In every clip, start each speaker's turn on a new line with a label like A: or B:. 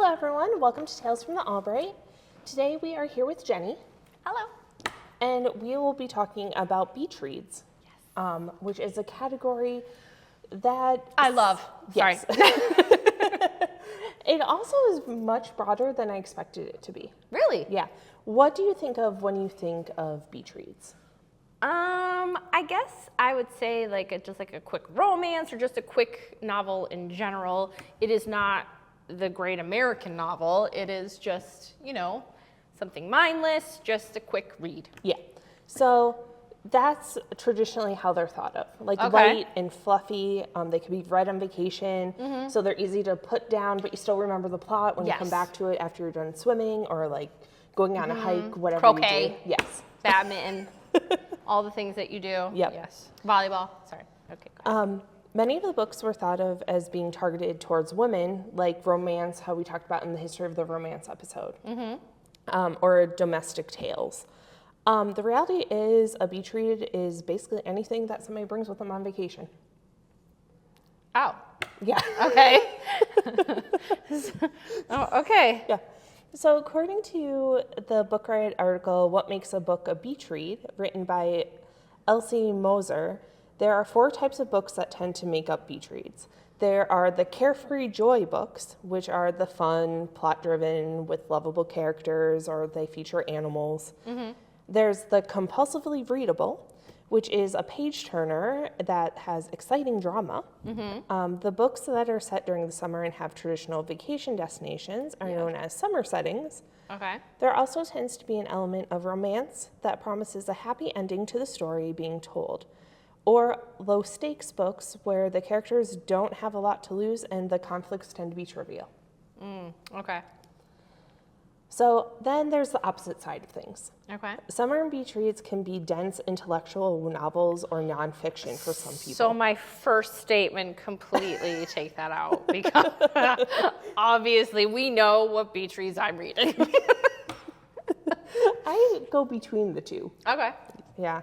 A: Hello everyone, welcome to Tales from the Albright. Today we are here with Jenny.
B: Hello.
A: And we will be talking about beach reads, which is a category that
B: I love.
A: Yes.
B: Sorry.
A: It also is much broader than I expected it to be.
B: Really?
A: Yeah. What do you think of when you think of beach reads?
B: I guess I would say just like a quick romance or just a quick novel in general. It is not the great American novel. It is just, something mindless, just a quick read.
A: Yeah. So that's traditionally how they're thought of. Like
B: Okay.
A: light and fluffy. They can be read on vacation. So they're easy to put down, but you still remember the plot when you come
B: Yes.
A: back to it after you're done swimming or like going on a hike, whatever
B: Croquet.
A: you do. Yes.
B: Badminton, all the things that you do.
A: Yep.
B: Yes. Volleyball. Sorry. Okay. Go ahead.
A: Many of the books were thought of as being targeted towards women, like romance, how we talked about in the history of the romance episode, or domestic tales. The reality is a beach read is basically anything that somebody brings with them on vacation.
B: Oh.
A: Yeah.
B: Okay. Oh, okay.
A: Yeah. So according to the Book Riot article, What Makes a Book a Beach Read, written by Elsie Moser, there are 4 types of books that tend to make up beach reads. There are the carefree joy books, which are the fun, plot-driven, with lovable characters, or they feature animals. There's the compulsively readable, which is a page-turner that has exciting drama. The books that are set during the summer and have traditional vacation destinations are known as summer settings.
B: Okay.
A: There also tends to be an element of romance that promises a happy ending to the story being told, or low-stakes books where the characters don't have a lot to lose and the conflicts tend to be trivial.
B: Okay.
A: So then there's the opposite side of things.
B: Okay.
A: Summer and beach reads can be dense intellectual novels or nonfiction for some people.
B: So my first statement completely take that out because obviously we know what beach reads I'm reading.
A: I go between the two.
B: Okay.
A: Yeah.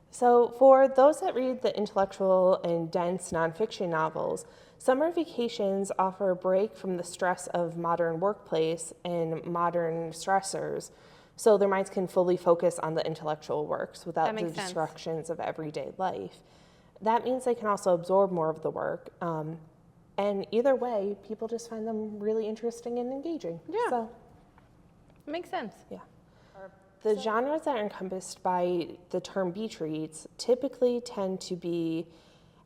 A: So for those that read the intellectual and dense nonfiction novels, summer vacations offer a break from the stress of modern workplace and modern stressors, so their minds can fully focus on the intellectual works without the distractions of everyday life. That means they can also absorb more of the work. And either way, people just find them really interesting and engaging.
B: Yeah.
A: So,
B: Makes sense.
A: yeah. The genres that are encompassed by the term beach reads typically tend to be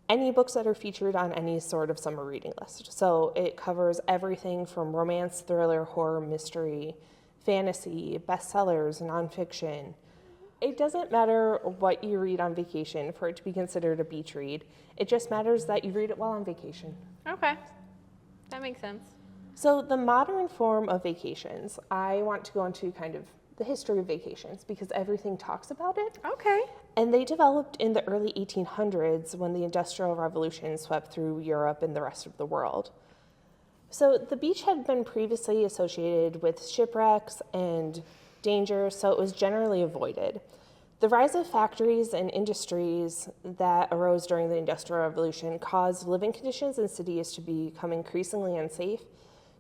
A: any books that are featured on any sort of summer reading list. So it covers everything from romance, thriller, horror, mystery, fantasy, bestsellers, nonfiction. It doesn't matter what you read on vacation for it to be considered a beach read. It just matters that you read it while on vacation.
B: Okay. That makes sense.
A: So the modern form of vacations, I want to go into kind of the history of vacations because everything talks about it.
B: Okay.
A: And they developed in the early 1800s when the Industrial Revolution swept through Europe and the rest of the world. So the beach had been previously associated with shipwrecks and danger, so it was generally avoided. The rise of factories and industries that arose during the Industrial Revolution caused living conditions in cities to become increasingly unsafe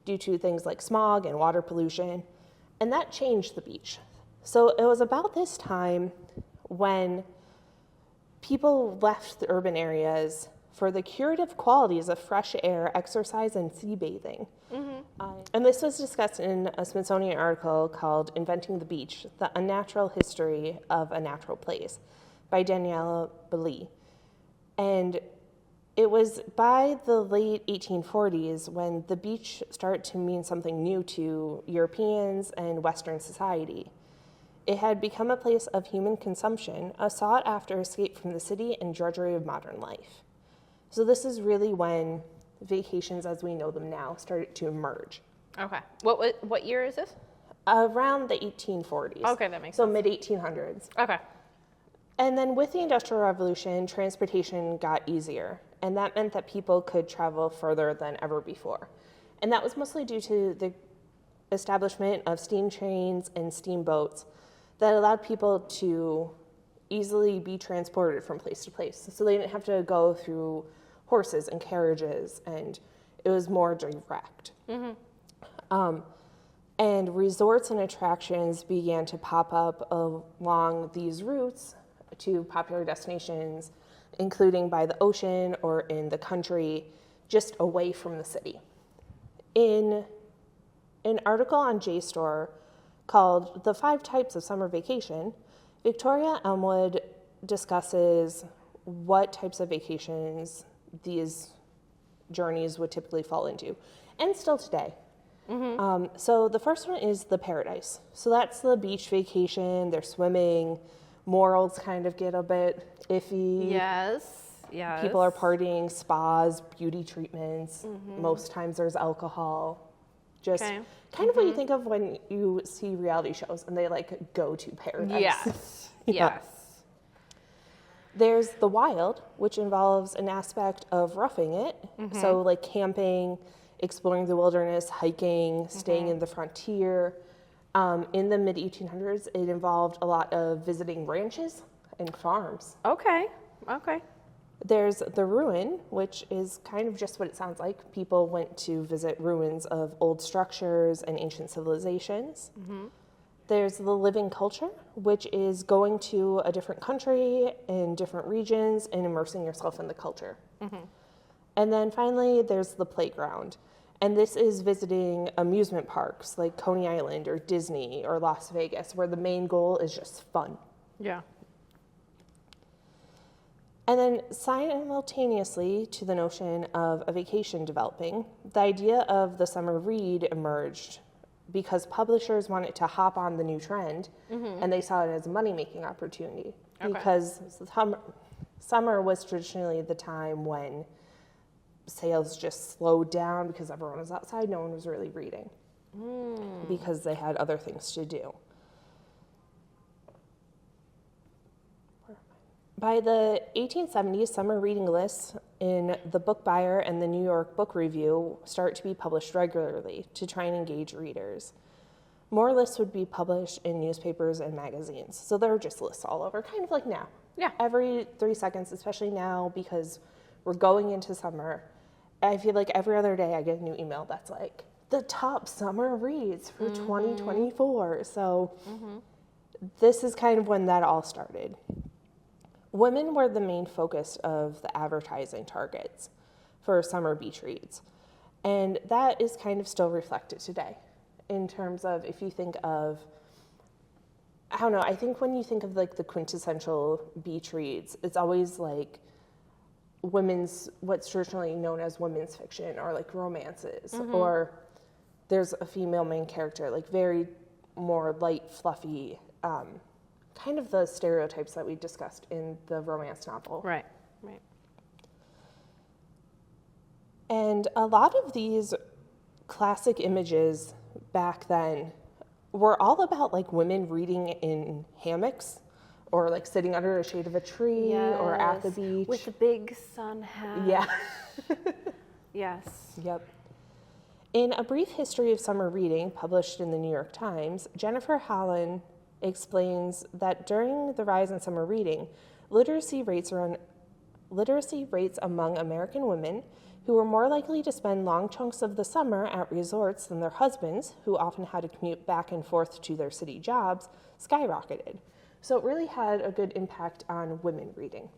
A: due to things like smog and water pollution, and that changed the beach. So it was about this time when people left the urban areas for the curative qualities of fresh air, exercise, and sea bathing. And this was discussed in a Smithsonian article called Inventing the Beach, The Unnatural History of a Natural Place by Daniela Belli. And it was by the late 1840s when the beach started to mean something new to Europeans and Western society. It had become a place of human consumption, a sought-after escape from the city and drudgery of modern life. So this is really when vacations as we know them now started to emerge.
B: Okay. What year is this?
A: Around the 1840s.
B: Okay, that makes
A: so
B: sense.
A: mid-1800s.
B: Okay.
A: And then with the Industrial Revolution, transportation got easier, and that meant that people could travel further than ever before. And that was mostly due to the establishment of steam trains and steamboats that allowed people to easily be transported from place to place. So they didn't have to go through horses and carriages, and it was more direct. And resorts and attractions began to pop up along these routes to popular destinations, including by the ocean or in the country, just away from the city. In an article on JSTOR called The 5 Types of Summer Vacation, Victoria Elmwood discusses what types of vacations these journeys would typically fall into, and still today. So the first one is the paradise. So that's the beach vacation. They're swimming. Morals kind of get a bit iffy.
B: Yes.
A: People are partying, spas, beauty treatments. Most times there's alcohol. Just kind of what you think of when you see reality shows and they like go to paradise.
B: Yes.
A: Yeah.
B: Yes.
A: There's the wild, which involves an aspect of roughing it. So like camping, exploring the wilderness, hiking, staying in the frontier. In the mid-1800s, it involved a lot of visiting ranches and farms.
B: Okay.
A: There's the ruin, which is kind of just what it sounds like. People went to visit ruins of old structures and ancient civilizations. There's the living culture, which is going to a different country in different regions and immersing yourself in the culture. And then finally, there's the playground. And this is visiting amusement parks like Coney Island or Disney or Las Vegas, where the main goal is just fun.
B: Yeah.
A: And then simultaneously to the notion of a vacation developing, the idea of the summer read emerged because publishers wanted to hop on the new trend, and they saw it as a money-making opportunity. Because summer was traditionally the time when sales just slowed down because everyone was outside, no one was really reading because they had other things to do. By the 1870s, summer reading lists in the Book Buyer and the New York Book Review start to be published regularly to try and engage readers. More lists would be published in newspapers and magazines. So there are just lists all over, kind of like now.
B: Yeah.
A: Every 3 seconds, especially now because we're going into summer. I feel like every other day I get a new email that's like, the top summer reads for 2024. So this is kind of when that all started. Women were the main focus of the advertising targets for summer beach reads. And that is kind of still reflected today in terms of if you think of, I don't know, I think when you think of like the quintessential beach reads, it's always like what's traditionally known as women's fiction or like romances, or there's a female main character, like very more light, fluffy, kind of the stereotypes that we discussed in the romance novel.
B: Right.
A: And a lot of these classic images back then were all about like women reading in hammocks or like sitting under the shade of a tree or at the beach.
B: With a big sun hat.
A: Yeah.
B: Yes.
A: Yep. In A Brief History of Summer Reading, published in the New York Times, Jennifer Holland explains that during the rise in summer reading, literacy rates among American women, who were more likely to spend long chunks of the summer at resorts than their husbands, who often had to commute back and forth to their city jobs, skyrocketed. So it really had a good impact on women reading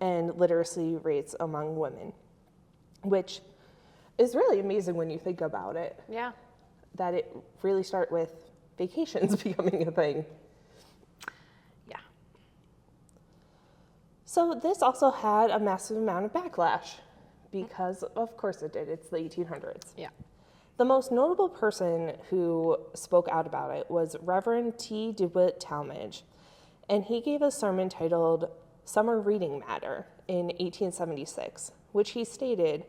A: and literacy rates among women, which is really amazing when you think about it.
B: Yeah.
A: That it really started with vacations becoming a thing.
B: Yeah.
A: So this also had a massive amount of backlash because, of course it did, it's the 1800s.
B: Yeah.
A: The most notable person who spoke out about it was Reverend T. DeWitt Talmage, and he gave a sermon titled Summer Reading Matter in 1876, which he stated,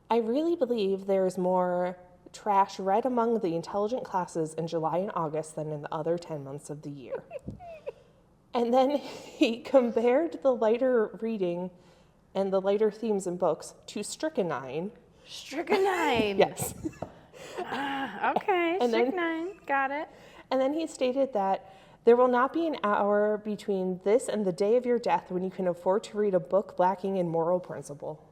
A: "I really believe there is more trash read among the intelligent classes in July and August than in the other 10 months of the year." And then he compared the lighter reading and the lighter themes in books to strychnine.
B: Strychnine.
A: Yes.
B: Okay,
A: And then-
B: strychnine. Got it.
A: And then he stated that there will not be an hour between this and the day of your death when you can afford to read a book lacking in moral principle.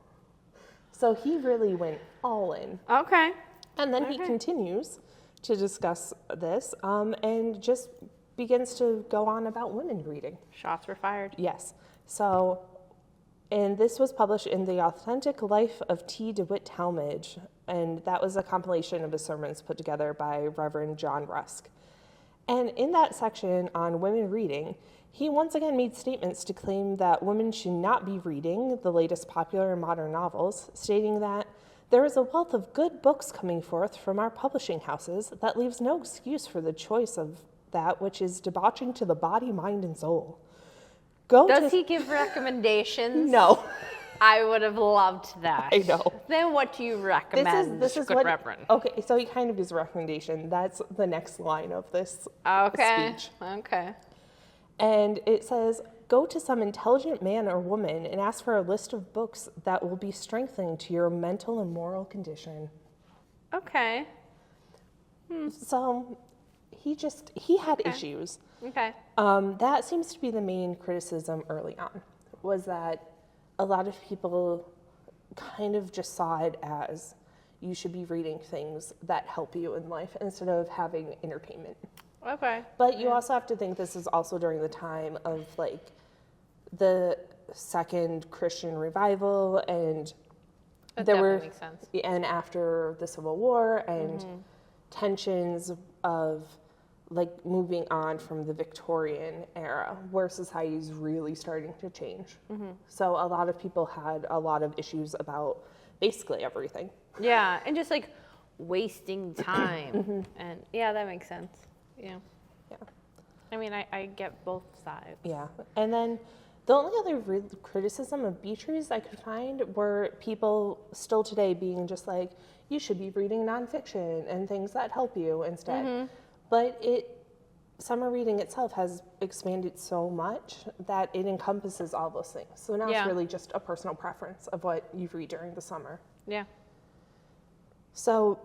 A: So he really went all in.
B: Okay.
A: And then he continues to discuss this and just begins to go on about women reading.
B: Shots were fired.
A: Yes. So, and this was published in The Authentic Life of T. DeWitt Talmage, and that was a compilation of his sermons put together by Reverend John Rusk. And in that section on women reading, he once again made statements to claim that women should not be reading the latest popular and modern novels, stating that there is a wealth of good books coming forth from our publishing houses that leaves no excuse for the choice of that which is debauching to the body, mind, and soul.
B: Does he give recommendations?
A: No.
B: I would have loved that.
A: I know.
B: Then what do you recommend,
A: This is
B: good
A: what,
B: Reverend?
A: Okay, so he kind of gives a recommendation. That's the next line of this speech.
B: Okay.
A: And it says, go to some intelligent man or woman and ask for a list of books that will be strengthening to your mental and moral condition.
B: Okay.
A: So he had issues.
B: Okay.
A: That seems to be the main criticism early on, was that a lot of people kind of just saw it as you should be reading things that help you in life instead of having entertainment.
B: Okay.
A: But you also have to think this is also during the time of like the second Christian revival, and
B: Makes sense.
A: and after the Civil War and tensions of like moving on from the Victorian era where society is really starting to change. So a lot of people had a lot of issues about basically everything.
B: Yeah, and just like wasting time. And yeah, that makes sense. Yeah. I mean, I get both sides.
A: Yeah. And then the only other criticism of Beatrice I could find were people still today being just like, you should be reading nonfiction and things that help you instead. But summer reading itself has expanded so much that it encompasses all those things. So now it's really just a personal preference of what you read during the summer.
B: Yeah.
A: So,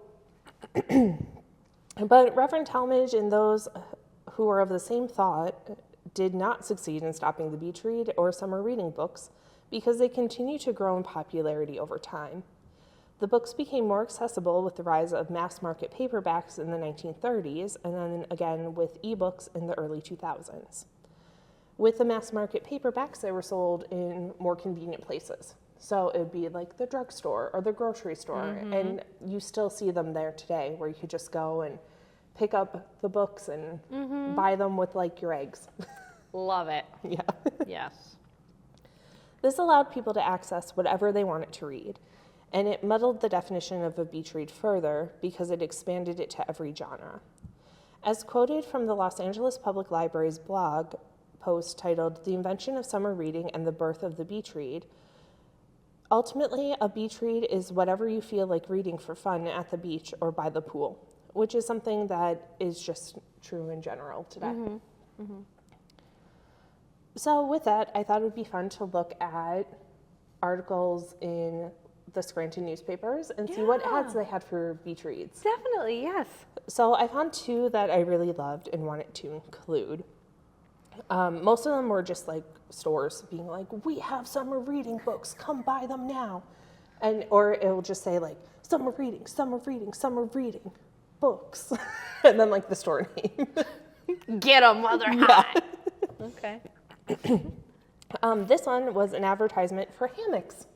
A: but Reverend Talmage and those who were of the same thought did not succeed in stopping the beach read or summer reading books because they continue to grow in popularity over time. The books became more accessible with the rise of mass market paperbacks in the 1930s, and then again with ebooks in the early 2000s. With the mass market paperbacks, they were sold in more convenient places. So it would be like the drugstore or the grocery store, and you still see them there today where you could just go and pick up the books and buy them with like your eggs.
B: Love it.
A: Yeah.
B: Yes.
A: This allowed people to access whatever they wanted to read, and it muddled the definition of a beach read further because it expanded it to every genre. As quoted from the Los Angeles Public Library's blog post titled The Invention of Summer Reading and the Birth of the Beach Read, ultimately, a beach read is whatever you feel like reading for fun at the beach or by the pool, which is something that is just true in general today. So with that, I thought it would be fun to look at articles in the Scranton newspapers and see what ads they had for beach reads.
B: Definitely, yes.
A: So I found two that I really loved and wanted to include. Most of them were just like stores being like, we have summer reading books, come buy them now. Or it will just say like, summer reading books. And then like the store name.
B: Get them while they're hot. Okay.
A: This one was an advertisement for hammocks.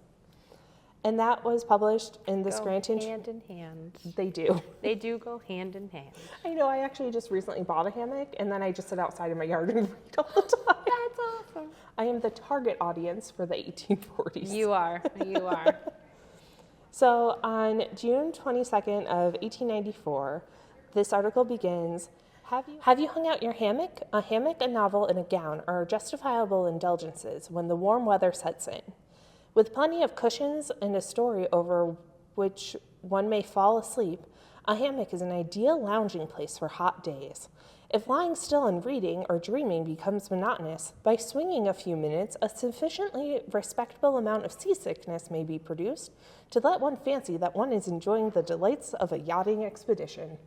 A: And that was published in the Scranton.
B: Hand in hand.
A: They do.
B: They do go hand in hand.
A: I know, I actually just recently bought a hammock and then I just sit outside in my yard and read all the time.
B: That's awesome.
A: I am the target audience for the 1840s.
B: You are.
A: So on June 22nd of 1894, this article begins, Have you hung out your hammock? A hammock, a novel, and a gown are justifiable indulgences when the warm weather sets in. With plenty of cushions and a story over which one may fall asleep, a hammock is an ideal lounging place for hot days. If lying still and reading or dreaming becomes monotonous, by swinging a few minutes, a sufficiently respectable amount of seasickness may be produced to let one fancy that one is enjoying the delights of a yachting expedition.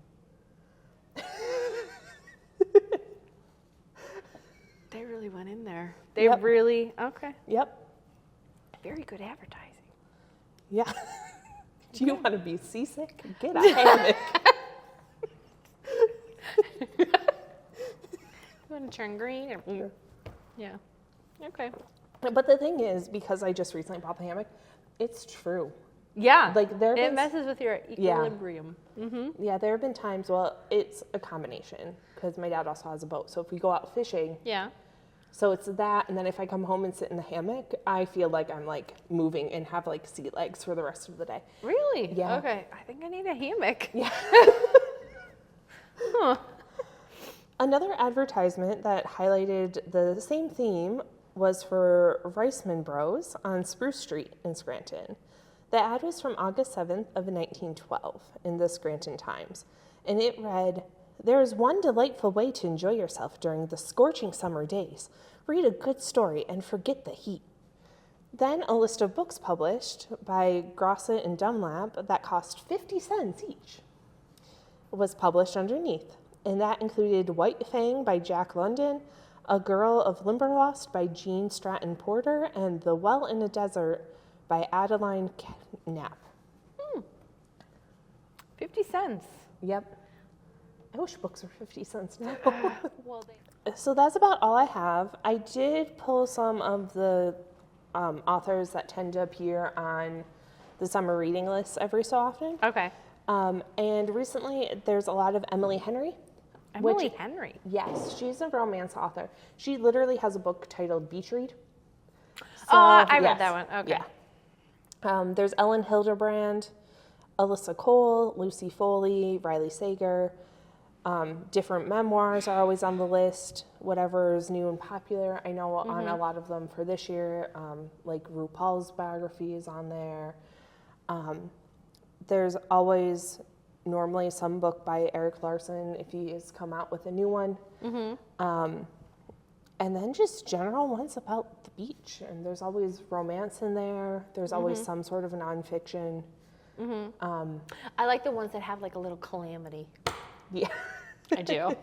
B: They really went in there. They really, okay.
A: Yep.
B: Very good advertising.
A: Yeah. Do you want to be seasick? Get a hammock.
B: You want to turn green? Or, yeah. Okay.
A: But the thing is, because I just recently bought the hammock, it's true.
B: Yeah.
A: Like
B: it messes with your equilibrium.
A: Yeah. Mm-hmm. Yeah, there have been times, well, it's a combination because my dad also has a boat. So if we go out fishing, so it's that, and then if I come home and sit in the hammock, I feel like I'm like moving and have like sea legs for the rest of the day.
B: Really?
A: Yeah.
B: Okay. I think I need a hammock.
A: Yeah.
B: Huh.
A: Another advertisement that highlighted the same theme was for Reisman Bros on Spruce Street in Scranton. The ad was from August 7th of 1912 in the Scranton Times, and it read, "There is one delightful way to enjoy yourself during the scorching summer days. Read a good story and forget the heat." Then a list of books published by Grosset and Dunlap that cost 50 cents each was published underneath, and that included White Fang by Jack London, A Girl of Limberlost by Jean Stratton Porter, and The Well in a Desert by Adeline Knapp.
B: 50 cents.
A: Yep. I wish books were 50 cents now.
B: Well,
A: So that's about all I have. I did pull some of the authors that tend to appear on the summer reading lists every so often.
B: Okay.
A: And recently there's a lot of Emily Henry.
B: Emily Henry?
A: Yes, she's a romance author. She literally has a book titled Beach Read. So,
B: I read that one. Okay.
A: Yeah. There's Ellen Hildebrand, Alyssa Cole, Lucy Foley, Riley Sager. Different memoirs are always on the list, whatever is new and popular. I know on a lot of them for this year, like RuPaul's biography is on there. There's always normally some book by Eric Larson if he has come out with a new one. And then just general ones about the beach. And there's always romance in there. There's always some sort of nonfiction.
B: I like the ones that have like a little calamity.
A: Yeah.
B: I do.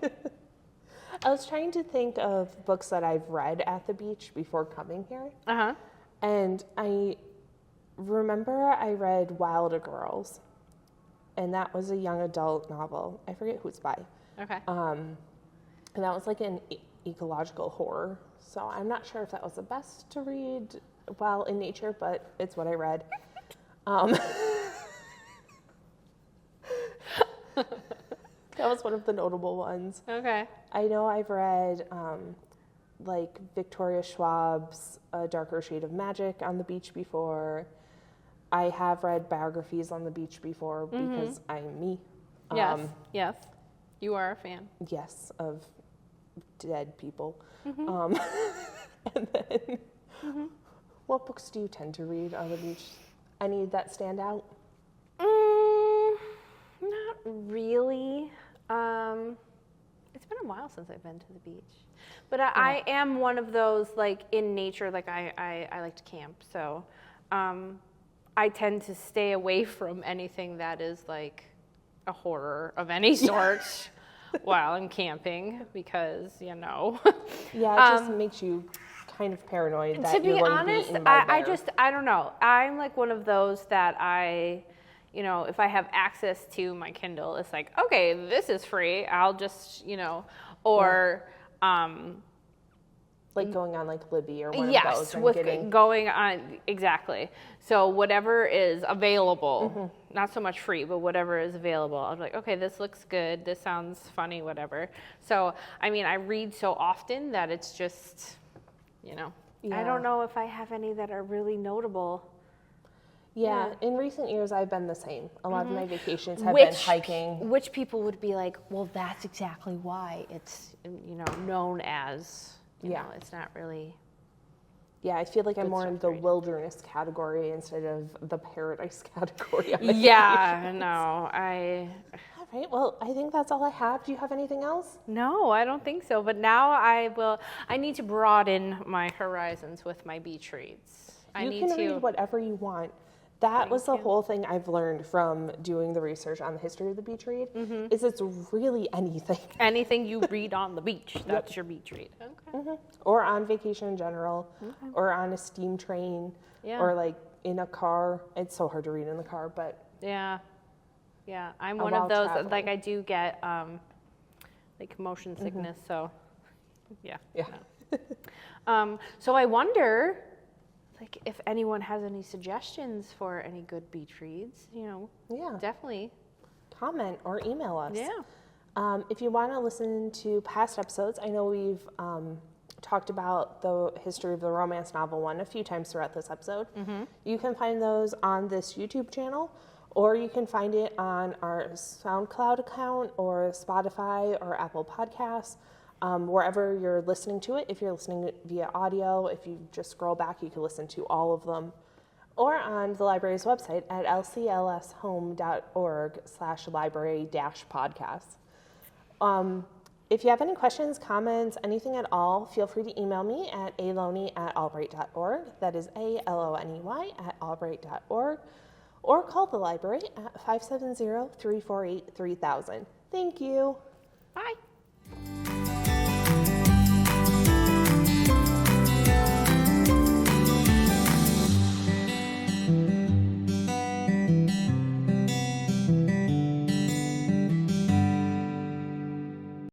A: I was trying to think of books that I've read at the beach before coming here. And I remember I read Wilder Girls. And that was a young adult novel. I forget who it's by.
B: Okay.
A: And that was like an ecological horror. So I'm not sure if that was the best to read while in nature, but it's what I read. That was one of the notable ones.
B: Okay.
A: I know I've read like Victoria Schwab's A Darker Shade of Magic on the beach before. I have read biographies on the beach before because I'm me.
B: Yes. Yes. You are a fan.
A: Yes, of dead people. And then, what books do you tend to read on the beach? Any that stand out?
B: Not really. It's been a while since I've been to the beach. But I am one of those, like, in nature, like, I like to camp. So I tend to stay away from anything that is, like, a horror of any sort while I'm camping because, you know.
A: Yeah, it just makes you kind of paranoid that you're going to be eaten by a bear.
B: I don't know. I'm, like, one of those that you know, if I have access to my Kindle, it's like, okay, this is free. I'll just, you know, or
A: like going on like Libby or one of those.
B: Yes, going on, exactly. So whatever is available, not so much free, but whatever is available, I'm like, okay, this looks good. This sounds funny, whatever. So, I mean, I read so often that it's just, you know, I don't know if I have any that are really notable.
A: Yeah, in recent years, I've been the same. A lot of my vacations have been hiking.
B: Which people would be like, well, that's exactly why it's, you know, known as, you know, it's not really.
A: Yeah, I feel like I'm more in the wilderness category instead of the paradise category.
B: Yeah, no,
A: All right, well, I think that's all I have. Do you have anything else?
B: No, I don't think so. But now I need to broaden my horizons with my beach reads.
A: You can read whatever you want. That was the whole thing I've learned from doing the research on the history of the beach read, is it's really anything.
B: Anything you read on the beach, that's your beach read. Okay.
A: Or on vacation in general, or on a steam train, or like in a car. It's so hard to read in the car, but...
B: Yeah, I'm one of those, traveling. Like I do get like motion sickness. So, yeah.
A: Yeah.
B: So I wonder, like, if anyone has any suggestions for any good beach reads,
A: Yeah.
B: definitely.
A: Comment or email us.
B: Yeah.
A: If you want to listen to past episodes, I know we've talked about the history of the romance novel one a few times throughout this episode. You can find those on this YouTube channel, or you can find it on our SoundCloud account or Spotify or Apple Podcasts, wherever you're listening to it. If you're listening via audio, if you just scroll back, you can listen to all of them. Or on the library's website at lclshome.org/library-podcasts. If you have any questions, comments, anything at all, feel free to email me at aloney@albright.org. That is ALONEY @albright.org. Or call the library at 570-348-3000. Thank you.
B: Bye.